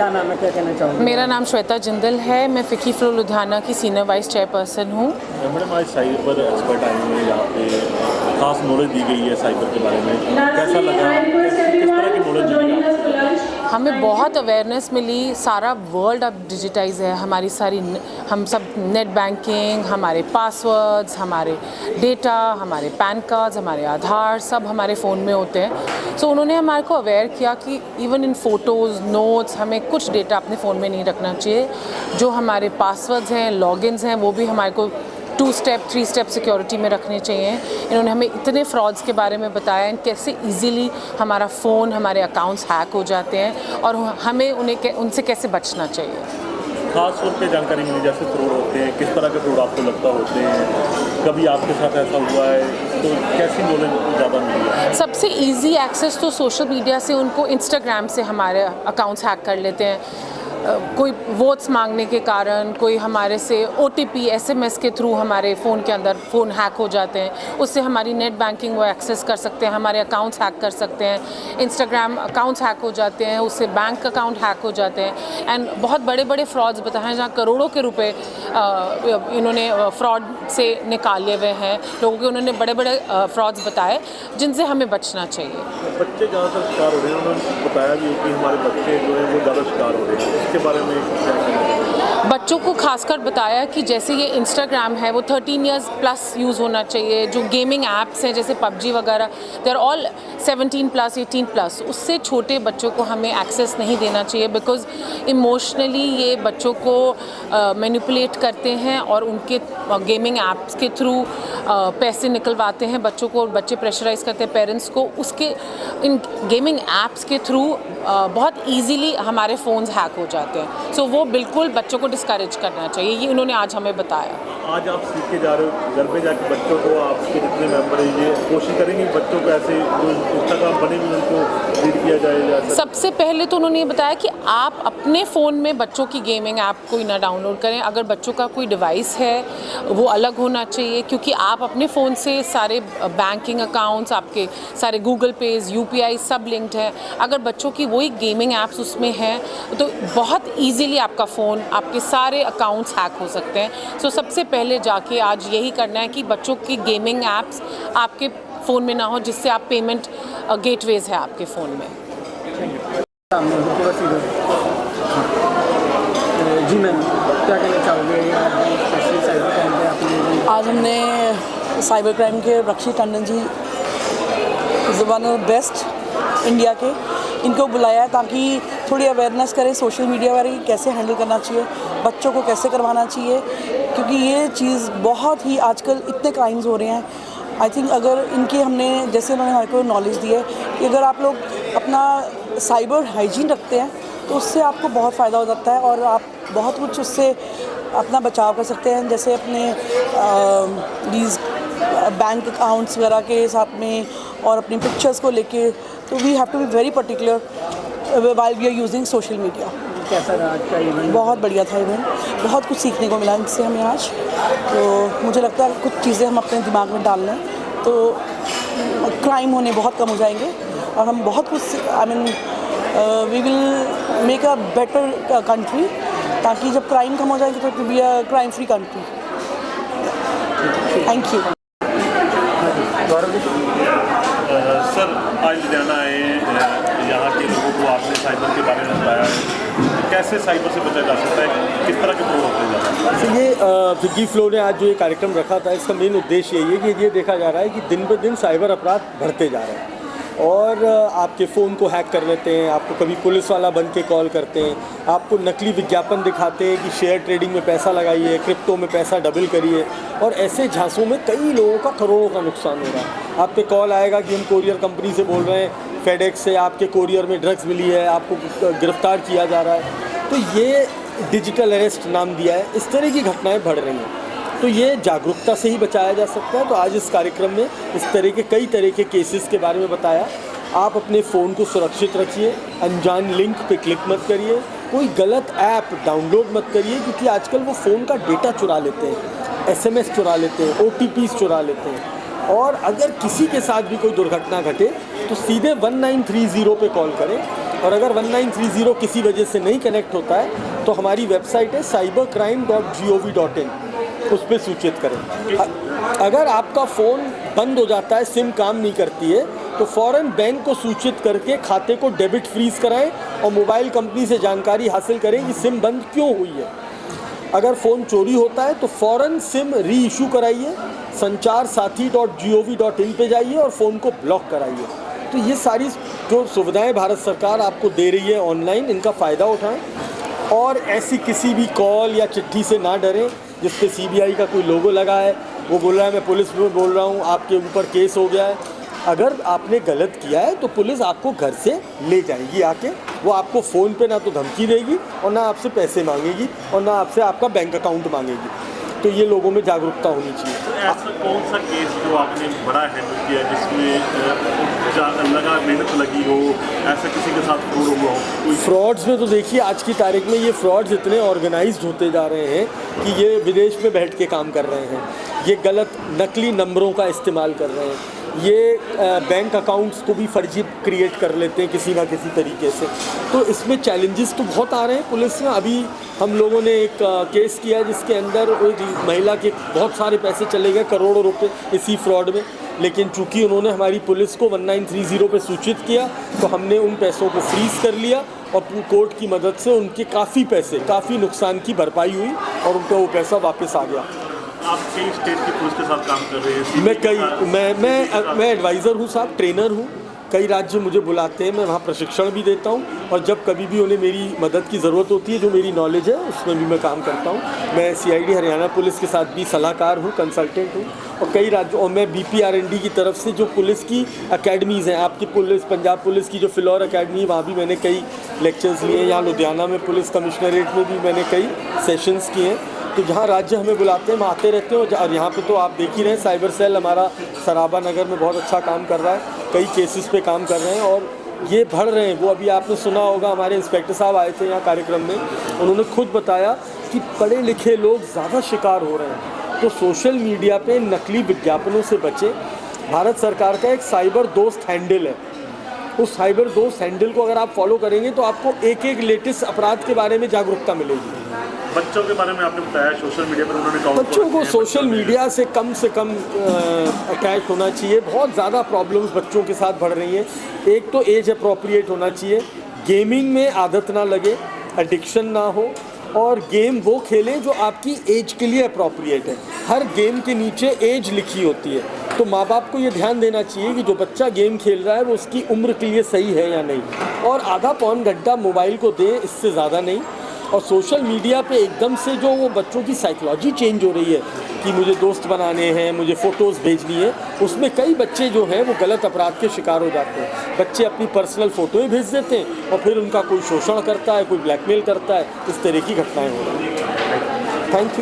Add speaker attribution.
Speaker 1: क्या नाम है, क्या कहना चाहूँगी?
Speaker 2: मेरा नाम श्वेता जिंदल है। मैं फ़िकी फ्लो लुधियाना की सीनियर वाइस चेयरपर्सन हूँ।
Speaker 3: मैडम, आज साइबर एक्सपर्ट आए हुए हैं, यहाँ पे खास नॉलेज दी गई है साइबर के बारे में, कैसा लगा? किस तरह की नॉलेज दी गई?
Speaker 2: हमें बहुत अवेयरनेस मिली। सारा वर्ल्ड अब डिजिटाइज है। हमारी सारी हम सब नेट बैंकिंग, हमारे पासवर्ड्स, हमारे डेटा, हमारे पैन कार्ड्स, हमारे आधार सब हमारे फ़ोन में होते हैं। सो उन्होंने हमारे को अवेयर किया कि इवन इन फ़ोटोज़, नोट्स, हमें कुछ डेटा अपने फ़ोन में नहीं रखना चाहिए। जो हमारे पासवर्ड्स हैं, लॉगिन्स हैं, वो भी हमारे को 2 स्टेप 3 स्टेप सिक्योरिटी में रखने चाहिए। इन्होंने हमें इतने फ्रॉड्स के बारे में बताया है, कैसे इजीली हमारा फ़ोन, हमारे अकाउंट्स हैक हो जाते हैं और हमें उनसे कैसे बचना चाहिए।
Speaker 3: खास तौर पे जानकारी मिली, जैसे फ्रॉड होते हैं, किस तरह के फ्रॉड आपको लगता होते हैं? कभी आपके साथ ऐसा हुआ है तो कैसी नॉलेज ज़्यादा मिली है?
Speaker 2: सबसे इजी एक्सेस तो सोशल मीडिया से, उनको इंस्टाग्राम से हमारे अकाउंट्स हैक कर लेते हैं। कोई वोट्स मांगने के कारण, कोई हमारे से OTP SMS के थ्रू हमारे फ़ोन के अंदर फ़ोन हैक हो जाते हैं। उससे हमारी नेट बैंकिंग वो एक्सेस कर सकते हैं, हमारे अकाउंट्स हैक कर सकते हैं, इंस्टाग्राम अकाउंट्स हैक हो जाते हैं, उससे बैंक अकाउंट हैक हो जाते हैं। एंड बहुत बड़े बड़े फ्रॉड्स बताए हैं, जहाँ करोड़ों के रुपए इन्होंने फ्रॉड से निकाले हुए हैं लोगों के। उन्होंने बड़े बड़े फ्रॉड्स बताए जिनसे हमें बचना चाहिए।
Speaker 3: बच्चे ज़्यादातर शिकार हो रहे हैं, उन्होंने बताया भी कि हमारे बच्चे जो हैं वो ज़्यादा शिकार हो रहे हैं, इसके बारे में क्या कहना चाहिए?
Speaker 2: बच्चों को खासकर बताया कि जैसे ये इंस्टाग्राम है वो 13 इयर्स प्लस यूज़ होना चाहिए। जो गेमिंग ऐप्स हैं जैसे PUBG वगैरह, they are all 17 plus 18 plus. उससे छोटे बच्चों को हमें एक्सेस नहीं देना चाहिए, बिकॉज़ इमोशनली ये बच्चों को मैनिपुलेट करते हैं और उनके गेमिंग ऐप्स के थ्रू पैसे निकलवाते हैं बच्चों को, और बच्चे प्रेशराइज़ करते हैं पेरेंट्स को। उसके इन गेमिंग ऐप्स के थ्रू बहुत ईजीली हमारे फ़ोन्स हैक हो जाते हैं। सो वो बिल्कुल बच्चों को डिस्करेज करना चाहिए। ये इन्होंने आज हमें बताया।
Speaker 3: आज आप सीख के जा रहे हो, घर पे जाके बच्चों को, आपके जितने मेंबर हैं ये कोशिश करेंगे बच्चों को ऐसे जो इंस्टाग्राम बने हुए उनको रीड किया जाए?
Speaker 2: सबसे पहले तो उन्होंने ये बताया कि आप अपने फ़ोन में बच्चों की गेमिंग ऐप कोई ना डाउनलोड करें। अगर बच्चों का कोई डिवाइस है वो अलग होना चाहिए, क्योंकि आप अपने फ़ोन से सारे बैंकिंग अकाउंट्स, आपके सारे गूगल पेज, UPI सब लिंक्ड है। अगर बच्चों की वही गेमिंग ऐप्स उसमें हैं तो बहुत ईजीली आपका फ़ोन, आपके सारे अकाउंट्स हैक हो सकते हैं। सो सबसे पहले जाके आज यही करना है कि बच्चों की गेमिंग ऐप्स आपके फ़ोन में ना हो, जिससे आप पेमेंट गेटवेज़ है आपके फ़ोन में।
Speaker 1: जी मैम, क्या कहना चाहोगे? साइबर क्राइम पे आपने
Speaker 4: आज हमने साइबर क्राइम के Rakshit Tandon ji is one of best India के, इनको बुलाया है ताकि थोड़ी अवेयरनेस करें सोशल मीडिया वाले कैसे हैंडल करना चाहिए, बच्चों को कैसे करवाना चाहिए, क्योंकि ये चीज़ बहुत ही आजकल इतने क्राइम्स हो रहे हैं। आई थिंक अगर इनकी हमने, जैसे उन्होंने हमारे को नॉलेज दी है कि अगर आप लोग अपना साइबर हाइजीन रखते हैं तो उससे आपको बहुत फ़ायदा हो जाता है और आप बहुत कुछ उससे अपना बचाव कर सकते हैं। जैसे अपने बैंक अकाउंट्स वगैरह के साथ में और अपनी पिक्चर्स को लेके, तो we have to be very particular while we are using social media.
Speaker 1: कैसा रहा आज का इवेंट?
Speaker 4: बहुत बढ़िया था इवेंट, बहुत कुछ सीखने को मिला इनसे हमें आज। तो मुझे लगता है कुछ चीज़ें हम अपने दिमाग में डाल लें तो क्राइम होने बहुत कम हो जाएंगे और हम बहुत कुछ, I mean we will make a better country, ताकि जब क्राइम कम हो जाएंगे तो it will be a crime free country. Thank you.
Speaker 3: Sir, आज लुधियाना आए, यहाँ के लोगों को आपने साइबर के बारे में बताया है, कैसे साइबर से बचा जा सकता है, किस तरह के फ्रॉड होते हैं?
Speaker 5: तो ये फिकी फ्लो ने आज जो ये कार्यक्रम रखा था, इसका मेन उद्देश्य यही है कि ये देखा जा रहा है कि दिन ब दिन साइबर अपराध बढ़ते जा रहे हैं और आपके फ़ोन को हैक कर लेते हैं, आपको कभी पुलिस वाला बन के कॉल करते हैं, आपको नकली विज्ञापन दिखाते हैं कि शेयर ट्रेडिंग में पैसा लगाइए, क्रिप्टो में पैसा डबल करिए, और ऐसे झांसों में कई लोगों का करोड़ों का नुकसान हो रहा है। आप पे कॉल आएगा कि हम कोरियर कंपनी से बोल रहे हैं, फेडेक्स से आपके कोरियर में ड्रग्स मिली है, आपको गिरफ्तार किया जा रहा है। तो ये डिजिटल अरेस्ट नाम दिया है। इस तरह की घटनाएँ बढ़ रही हैं, तो ये जागरूकता से ही बचाया जा सकता है। तो आज इस कार्यक्रम में इस तरह के कई तरह के केसेस के बारे में बताया। आप अपने फ़ोन को सुरक्षित रखिए, अनजान लिंक पे क्लिक मत करिए, कोई गलत ऐप डाउनलोड मत करिए, क्योंकि आजकल वो फ़ोन का डेटा चुरा लेते हैं, SMS चुरा लेते हैं, OTPs चुरा लेते हैं। और अगर किसी के साथ भी कोई दुर्घटना घटे तो सीधे 1930 पे कॉल करें। और अगर 1930 किसी वजह से नहीं कनेक्ट होता है तो हमारी वेबसाइट है cybercrime.gov.in, उस पर सूचित करें। अगर आपका फ़ोन बंद हो जाता है, सिम काम नहीं करती है, तो फ़ौरन बैंक को सूचित करके खाते को डेबिट फ्रीज़ कराएं और मोबाइल कंपनी से जानकारी हासिल करें कि सिम बंद क्यों हुई है। अगर फ़ोन चोरी होता है तो फ़ौरन सिम री इशू कराइए, sancharsaathi.gov.in पे जाइए और फ़ोन को ब्लॉक कराइए। तो ये सारी जो सुविधाएं भारत सरकार आपको दे रही है ऑनलाइन, इनका फ़ायदा उठाएं और ऐसी किसी भी कॉल या चिट्ठी से ना डरें जिस पे CBI का कोई लोगो लगा है, वो बोल रहा है मैं पुलिस में बोल रहा हूँ, आपके ऊपर केस हो गया है। अगर आपने गलत किया है तो पुलिस आपको घर से ले जाएगी आके, वो आपको फ़ोन पे ना तो धमकी देगी और ना आपसे पैसे मांगेगी और ना आपसे आपका बैंक अकाउंट मांगेगी। तो ये लोगों में जागरूकता होनी चाहिए।
Speaker 3: तो ऐसा कौन सा केस जो आपने बड़ा हैंडल किया जिसमें लगा मेहनत लगी हो, ऐसा किसी के साथ फ्रॉड हुआ हो?
Speaker 5: फ्रॉड्स में तो देखिए आज की तारीख में ये फ्रॉड्स इतने ऑर्गेनाइज्ड होते जा रहे हैं कि ये विदेश में बैठ के काम कर रहे हैं, ये गलत नकली नंबरों का इस्तेमाल कर रहे हैं, ये बैंक अकाउंट्स को भी फर्जी क्रिएट कर लेते हैं किसी ना किसी तरीके से। तो इसमें चैलेंजेस तो बहुत आ रहे हैं पुलिस में। अभी हम लोगों ने एक केस किया है जिसके अंदर एक महिला के बहुत सारे पैसे चले गए, करोड़ों रुपए इसी फ्रॉड में, लेकिन चूंकि उन्होंने हमारी पुलिस को 1930 पे सूचित किया तो हमने उन पैसों को फ्रीज़ कर लिया और कोर्ट की मदद से उनके काफ़ी नुकसान की भरपाई हुई और उनका वो पैसा वापस आ गया।
Speaker 3: आप कई स्टेट की पुलिस के साथ काम कर रहे हैं?
Speaker 5: मैं एडवाइज़र हूँ साहब, ट्रेनर हूँ। कई राज्य मुझे बुलाते हैं, मैं वहाँ प्रशिक्षण भी देता हूँ और जब कभी भी उन्हें मेरी मदद की ज़रूरत होती है, जो मेरी नॉलेज है उसमें भी मैं काम करता हूँ। मैं CID हरियाणा पुलिस के साथ भी सलाहकार हूँ, कंसल्टेंट हूँ और कई राज्यों और मैं BPRND की तरफ से जो पुलिस की अकेडमीज़ हैं, आपकी पुलिस पंजाब पुलिस की जो फिलौर अकेडमी, वहाँ भी मैंने कई लेक्चर्स लिए हैं। यहाँ लुधियाना में पुलिस कमिश्नरेट में भी मैंने कई सेशंस किए हैं। तो जहाँ राज्य हमें बुलाते हैं हम आते रहते हैं और यहाँ पे तो आप देख ही रहे हैं, साइबर सेल हमारा सराबा नगर में बहुत अच्छा काम कर रहा है, कई केसेस पे काम कर रहे हैं और ये बढ़ रहे हैं। वो अभी आपने सुना होगा, हमारे इंस्पेक्टर साहब आए थे यहाँ कार्यक्रम में, उन्होंने खुद बताया कि पढ़े लिखे लोग ज़्यादा शिकार हो रहे हैं। तो सोशल मीडिया पे नकली विज्ञापनों से बचें। भारत सरकार का एक साइबर दोस्त हैंडल है, उस साइबर दोस्त हैंडल को अगर आप फॉलो करेंगे तो आपको एक लेटेस्ट अपराध के बारे में जागरूकता मिलेगी।
Speaker 3: बच्चों के बारे में आपने बताया सोशल मीडिया पर उन्होंने
Speaker 5: बच्चों को सोशल मीडिया से कम अटैच होना चाहिए। बहुत ज़्यादा प्रॉब्लम्स बच्चों के साथ बढ़ रही हैं। एक तो एज अप्रोप्रिएट होना चाहिए, गेमिंग में आदत ना लगे, एडिक्शन ना हो और गेम वो खेलें जो आपकी एज के लिए अप्रोप्रिएट है। हर गेम के नीचे एज लिखी होती है, तो माँ बाप को ये ध्यान देना चाहिए कि जो बच्चा गेम खेल रहा है वो उसकी उम्र के लिए सही है या नहीं, और आधा पौन घंटा मोबाइल को दें, इससे ज़्यादा नहीं। और सोशल मीडिया पे एकदम से जो वो बच्चों की साइकोलॉजी चेंज हो रही है कि मुझे दोस्त बनाने हैं, मुझे फ़ोटोज़ भेजनी है, उसमें कई बच्चे जो हैं वो गलत अपराध के शिकार हो जाते हैं। बच्चे अपनी पर्सनल फ़ोटोएं भेज देते हैं और फिर उनका कोई शोषण करता है, कोई ब्लैकमेल करता है, इस तरह की घटनाएं हो रही हैं। Thank you.